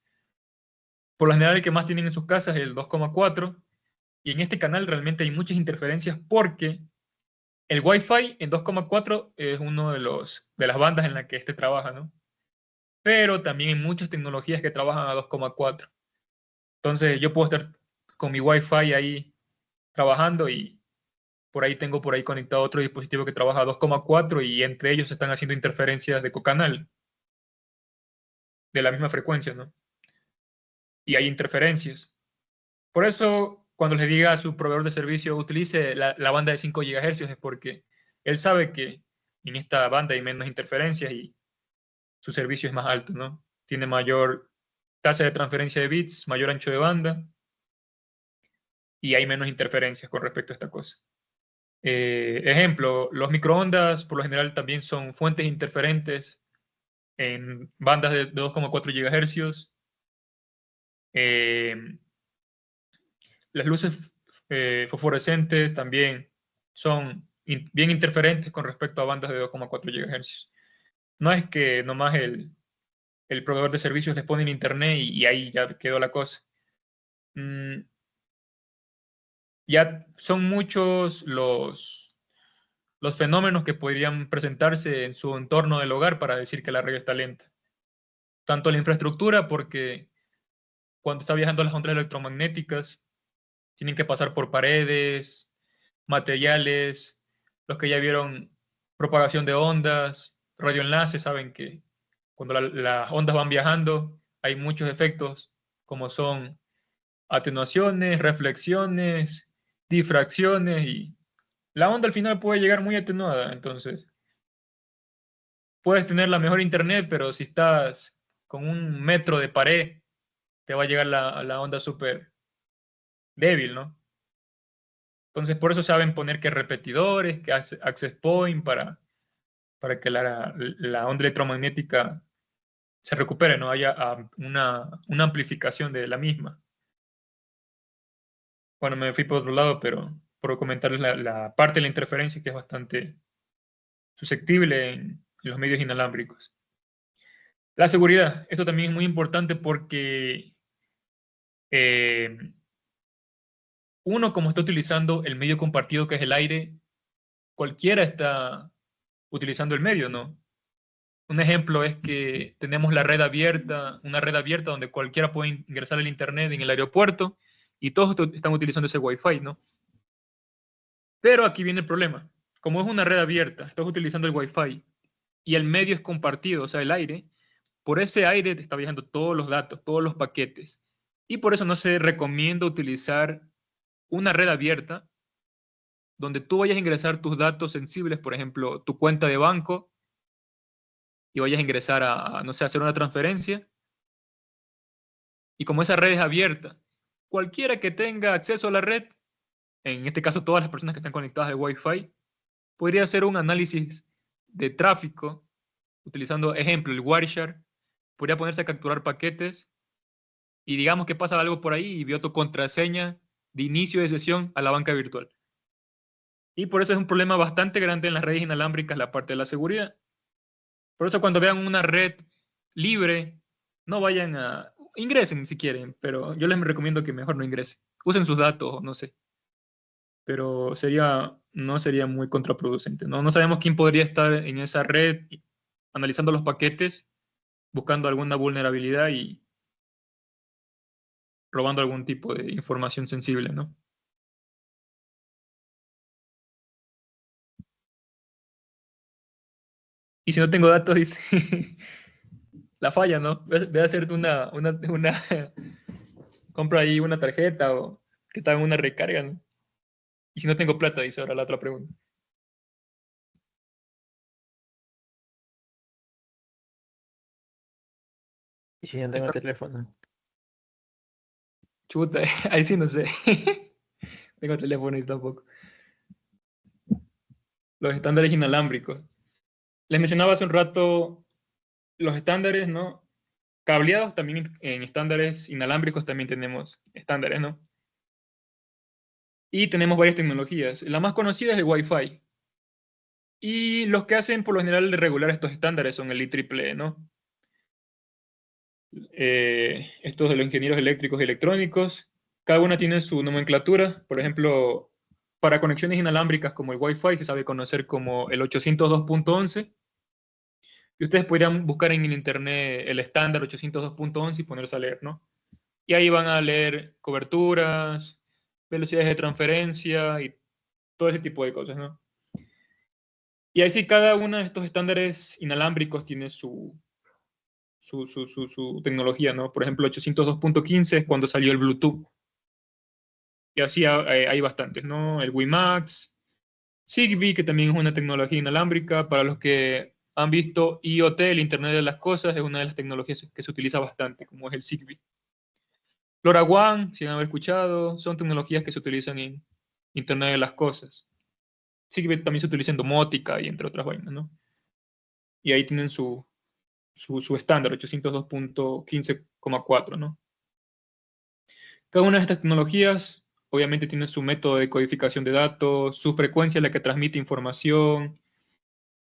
Por lo general, el que más tienen en sus casas es el 2,4, y en este canal realmente hay muchas interferencias porque el Wi-Fi en 2,4 es uno de las bandas en la que este trabaja, ¿no? Pero también hay muchas tecnologías que trabajan a 2,4. Entonces yo puedo estar con mi Wi-Fi ahí trabajando y por ahí conectado otro dispositivo que trabaja a 2,4 y entre ellos se están haciendo interferencias de cocanal de la misma frecuencia, ¿no? Y hay interferencias. Por eso, cuando le diga a su proveedor de servicio utilice la banda de 5 GHz es porque él sabe que en esta banda hay menos interferencias y su servicio es más alto, ¿no? Tiene mayor tasa de transferencia de bits, mayor ancho de banda y hay menos interferencias con respecto a esta cosa. Ejemplo, los microondas por lo general también son fuentes interferentes en bandas de 2,4 GHz. Eh, las luces fosforescentes también son bien interferentes con respecto a bandas de 2,4 GHz. No es que nomás el proveedor de servicios les pone en internet y ahí ya quedó la cosa. Mm, ya son muchos los fenómenos que podrían presentarse en su entorno del hogar para decir que la red está lenta. Tanto la infraestructura, porque cuando está viajando las ondas electromagnéticas, tienen que pasar por paredes, materiales, los que ya vieron propagación de ondas, radioenlaces, saben que cuando las ondas van viajando hay muchos efectos como son atenuaciones, reflexiones, difracciones y la onda al final puede llegar muy atenuada. Entonces, puedes tener la mejor internet, pero si estás con 1 metro de pared, te va a llegar la onda súper débil, ¿no? Entonces, por eso saben poner que repetidores, que access point para que la onda electromagnética se recupere, no haya una amplificación de la misma. Bueno, me fui por otro lado, pero por comentarles la parte de la interferencia que es bastante susceptible en los medios inalámbricos. La seguridad, esto también es muy importante porque eh, uno, como está utilizando el medio compartido que es el aire, cualquiera está utilizando el medio, ¿no? Un ejemplo es que tenemos la red abierta, una red abierta donde cualquiera puede ingresar al internet en el aeropuerto y todos están utilizando ese Wi-Fi, ¿no? Pero aquí viene el problema. Como es una red abierta, estás utilizando el Wi-Fi y el medio es compartido, o sea, el aire, por ese aire te está viajando todos los datos, todos los paquetes. Y por eso no se recomienda utilizar una red abierta donde tú vayas a ingresar tus datos sensibles, por ejemplo, tu cuenta de banco, y vayas a ingresar no sé, a hacer una transferencia. Y como esa red es abierta, cualquiera que tenga acceso a la red, en este caso todas las personas que están conectadas al Wi-Fi, podría hacer un análisis de tráfico utilizando, ejemplo, el Wireshark, podría ponerse a capturar paquetes y digamos que pasa algo por ahí y vio tu contraseña de inicio de sesión a la banca virtual. Y por eso es un problema bastante grande en las redes inalámbricas la parte de la seguridad. Por eso cuando vean una red libre, no vayan a... Ingresen si quieren, pero yo les recomiendo que mejor no ingresen. Usen sus datos, no sé. Pero no sería muy contraproducente, ¿no? No sabemos quién podría estar en esa red analizando los paquetes, buscando alguna vulnerabilidad y robando algún tipo de información sensible, ¿no? Y si no tengo datos, dice, la falla, ¿no? Ve a hacerte compra ahí una tarjeta o que te hagan una recarga, ¿no? Y si no tengo plata, dice ahora la otra pregunta. Y si no tengo teléfono. Chuta, ahí sí no sé. Tengo teléfono y tampoco. Los estándares inalámbricos. Les mencionaba hace un rato los estándares, ¿no? Cableados también en estándares inalámbricos también tenemos estándares, ¿no? Y tenemos varias tecnologías. La más conocida es el Wi-Fi. Y los que hacen por lo general de regular estos estándares son el IEEE, ¿no? Estos de los ingenieros eléctricos y electrónicos. Cada una tiene su nomenclatura. Por ejemplo, para conexiones inalámbricas como el Wi-Fi se sabe conocer como el 802.11. Y ustedes podrían buscar en el internet el estándar 802.11 y ponerse a leer, ¿no? Y ahí van a leer coberturas, velocidades de transferencia y todo ese tipo de cosas, ¿no? Y ahí sí, cada uno de estos estándares inalámbricos tiene su tecnología, ¿no? Por ejemplo, 802.15 es cuando salió el Bluetooth. Y así hay bastantes, ¿no? El WiMAX, Zigbee, que también es una tecnología inalámbrica. Para los que han visto IoT, el Internet de las Cosas, es una de las tecnologías que se utiliza bastante, como es el Zigbee. LoRaWAN, si han haber escuchado, son tecnologías que se utilizan en Internet de las Cosas. Zigbee también se utiliza en domótica y entre otras vainas, ¿no? Y ahí tienen su estándar, 802.15,4, ¿no? Cada una de estas tecnologías obviamente tiene su método de codificación de datos, su frecuencia en la que transmite información.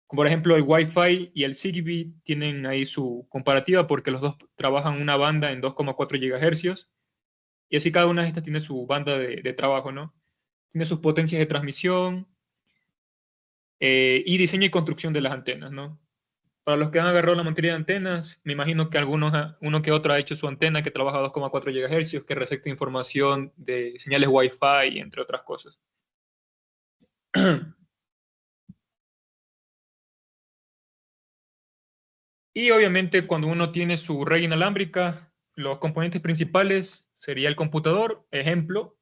Como por ejemplo el Wi-Fi y el Zigbee tienen ahí su comparativa porque los dos trabajan una banda en 2,4 GHz y así cada una de estas tiene su banda de trabajo, ¿no? Tiene sus potencias de transmisión y diseño y construcción de las antenas, ¿no? Para los que han agarrado la materia de antenas, me imagino que uno que otro ha hecho su antena que trabaja a 2,4 GHz, que recepta información de señales Wi-Fi, entre otras cosas. Y obviamente cuando uno tiene su red inalámbrica, los componentes principales sería el computador, ejemplo,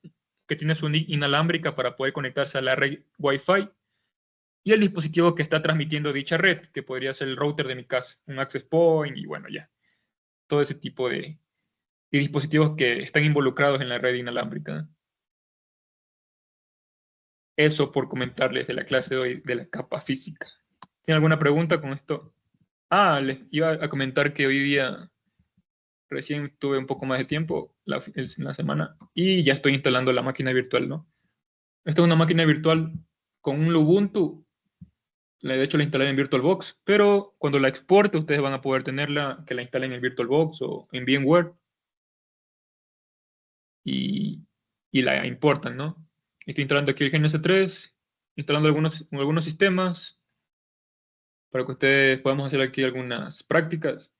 que tiene su inalámbrica para poder conectarse a la red Wi-Fi. y el dispositivo que está transmitiendo dicha red, que podría ser el router de mi casa, un access point y bueno, ya. Todo ese tipo de dispositivos que están involucrados en la red inalámbrica. Eso por comentarles de la clase de hoy de la capa física. ¿Tienen alguna pregunta con esto? Ah, les iba a comentar que hoy día recién tuve un poco más de tiempo en la semana y ya estoy instalando la máquina virtual, ¿no? Esta es una máquina virtual con un Ubuntu. De hecho, la instalé en VirtualBox, pero cuando la exporte, ustedes van a poder tenerla, que la instalen en VirtualBox o en VMware y, y la importan, ¿no? Estoy instalando aquí el GNS3, instalando algunos sistemas para que ustedes podamos hacer aquí algunas prácticas.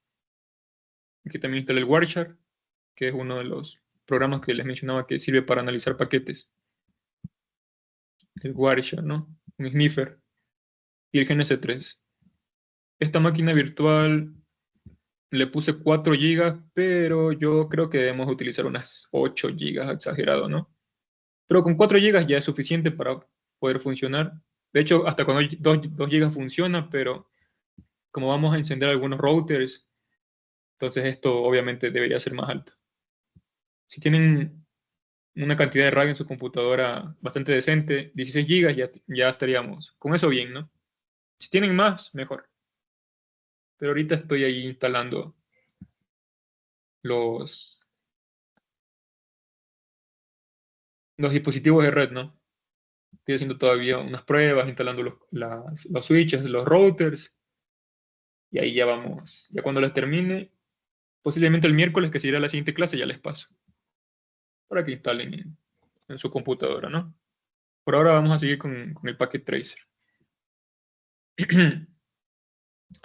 Aquí también instalé el Wireshark, que es uno de los programas que les mencionaba que sirve para analizar paquetes. El Wireshark, ¿no? Un sniffer. Y el GNS3. Esta máquina virtual le puse 4 GB, pero yo creo que debemos utilizar unas 8 GB, exagerado, ¿no? Pero con 4 GB ya es suficiente para poder funcionar. De hecho, hasta con 2 GB funciona, pero como vamos a encender algunos routers, entonces esto obviamente debería ser más alto. Si tienen una cantidad de RAM en su computadora bastante decente, 16 GB, ya estaríamos con eso bien, ¿no? Si tienen más, mejor. Pero ahorita estoy ahí instalando los, los dispositivos de red, ¿no? Estoy haciendo todavía unas pruebas, instalando los switches, los routers, y ahí ya vamos. Ya cuando les termine, posiblemente el miércoles, que será la siguiente clase, ya les paso. Para que instalen en su computadora, ¿no? Por ahora vamos a seguir con el Packet Tracer.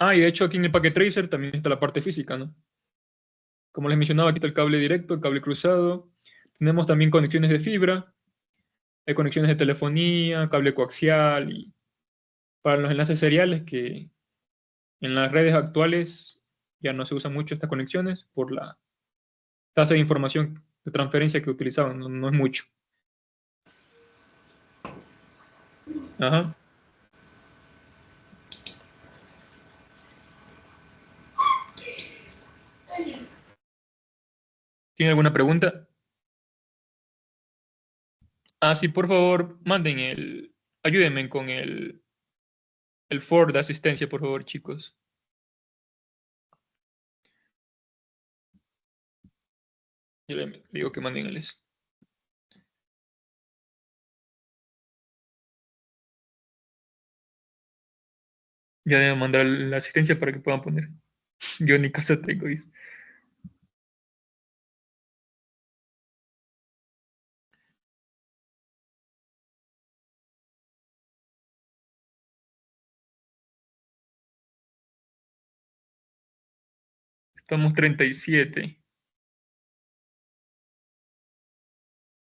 Y de hecho aquí en el Packet Tracer también está la parte física, ¿no? Como les mencionaba, aquí está el cable directo, el cable cruzado. Tenemos también conexiones de fibra, hay conexiones de telefonía, cable coaxial y para los enlaces seriales que en las redes actuales ya no se usan mucho estas conexiones por la tasa de información de transferencia que utilizaban, no es mucho. Ajá. ¿Tiene alguna pregunta? Sí, por favor, ayúdenme con el for de asistencia, por favor, chicos. Yo le digo que manden el eso. Ya deben mandar la asistencia para que puedan poner. Yo en mi casa tengo, dice. Estamos 37.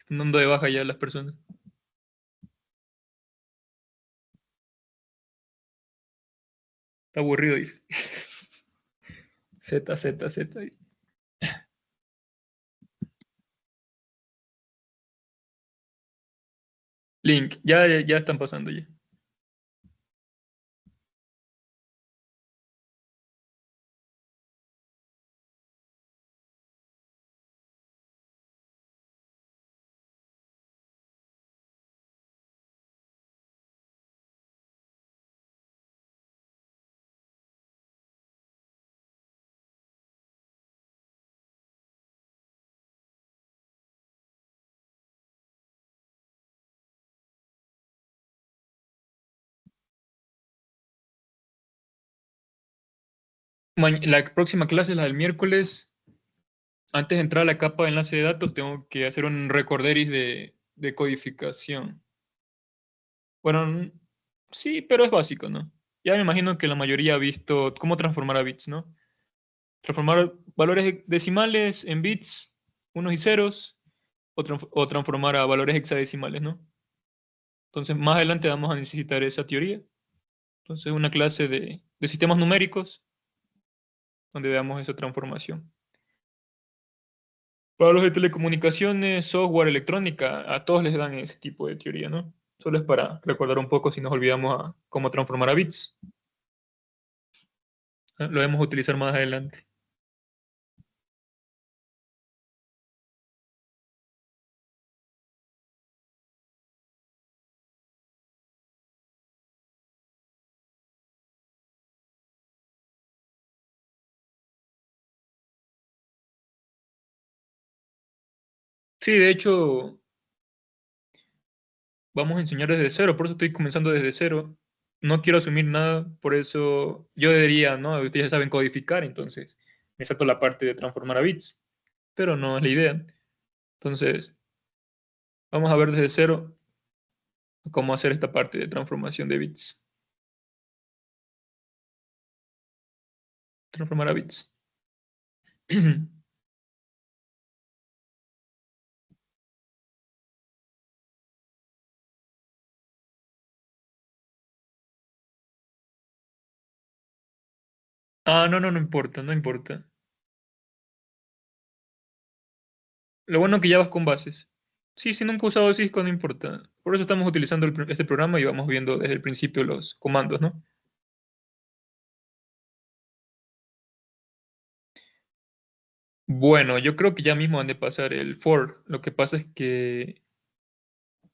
Están dando de baja ya las personas. Está aburrido, dice. Z, Z, Z. Link, ya están pasando ya. La próxima clase, la del miércoles, antes de entrar a la capa de enlace de datos, tengo que hacer un recorderis de codificación. Bueno, sí, pero es básico, ¿no? Ya me imagino que la mayoría ha visto cómo transformar a bits, ¿no? Transformar valores decimales en bits, unos y ceros, o transformar a valores hexadecimales, ¿no? Entonces, más adelante vamos a necesitar esa teoría. Entonces, una clase de sistemas numéricos, donde veamos esa transformación. Para los de telecomunicaciones, software, electrónica, a todos les dan ese tipo de teoría, ¿no? Solo es para recordar un poco si nos olvidamos a cómo transformar a bits. Lo debemos utilizar más adelante. Sí, de hecho, vamos a enseñar desde cero, por eso estoy comenzando desde cero. No quiero asumir nada, por eso yo diría, ¿no? Ustedes ya saben codificar, entonces me salto la parte de transformar a bits, pero no es la idea. Entonces, vamos a ver desde cero cómo hacer esta parte de transformación de bits. Transformar a bits. Ah, no, no, no importa, no importa. Lo bueno es que ya vas con bases. Sí, si nunca he usado Cisco, no importa. Por eso estamos utilizando este programa y vamos viendo desde el principio los comandos, ¿no? Bueno, yo creo que ya mismo han de pasar el for. Lo que pasa es que,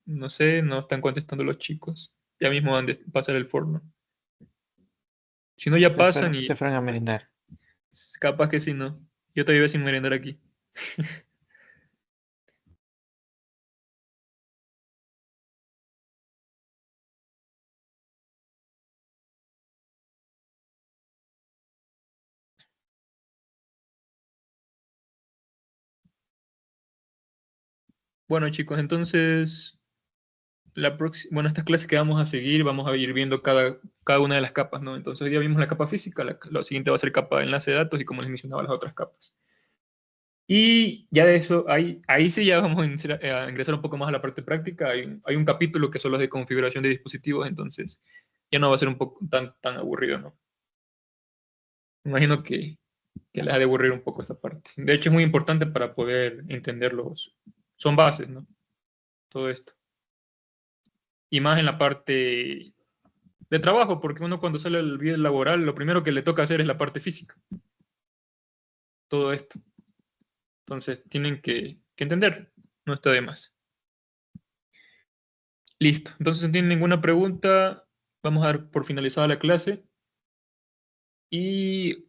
no sé, no están contestando los chicos. Ya mismo han de pasar el for, ¿no? Si no, ya pasan y Se fueron a merendar. capaz que sí, ¿no? Yo todavía sin merendar aquí. Bueno, chicos, entonces, bueno, estas clases que vamos a seguir, vamos a ir viendo cada una de las capas, ¿no? Entonces, ya vimos la capa física, la siguiente va a ser capa de enlace de datos y como les mencionaba, las otras capas. Y ya de eso, ahí sí ya vamos a ingresar un poco más a la parte práctica. Hay un capítulo que solo es de configuración de dispositivos, entonces ya no va a ser un poco tan aburrido, ¿no? Me imagino que les ha de aburrir un poco esta parte. De hecho, es muy importante para poder entenderlos. Son bases, ¿no? Todo esto. Y más en la parte de trabajo, porque uno cuando sale al vida laboral, lo primero que le toca hacer es la parte física. Todo esto. Entonces, tienen que entender. No está de más. Listo. Entonces, si no tienen ninguna pregunta, vamos a dar por finalizada la clase y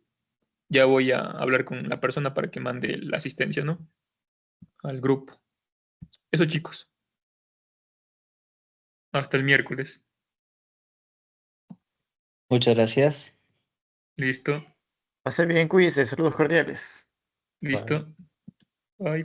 ya voy a hablar con la persona para que mande la asistencia, ¿no? Al grupo. Eso, chicos. Hasta el miércoles. Muchas gracias. Listo. Pase bien, cuídese, saludos cordiales. Bye. Listo.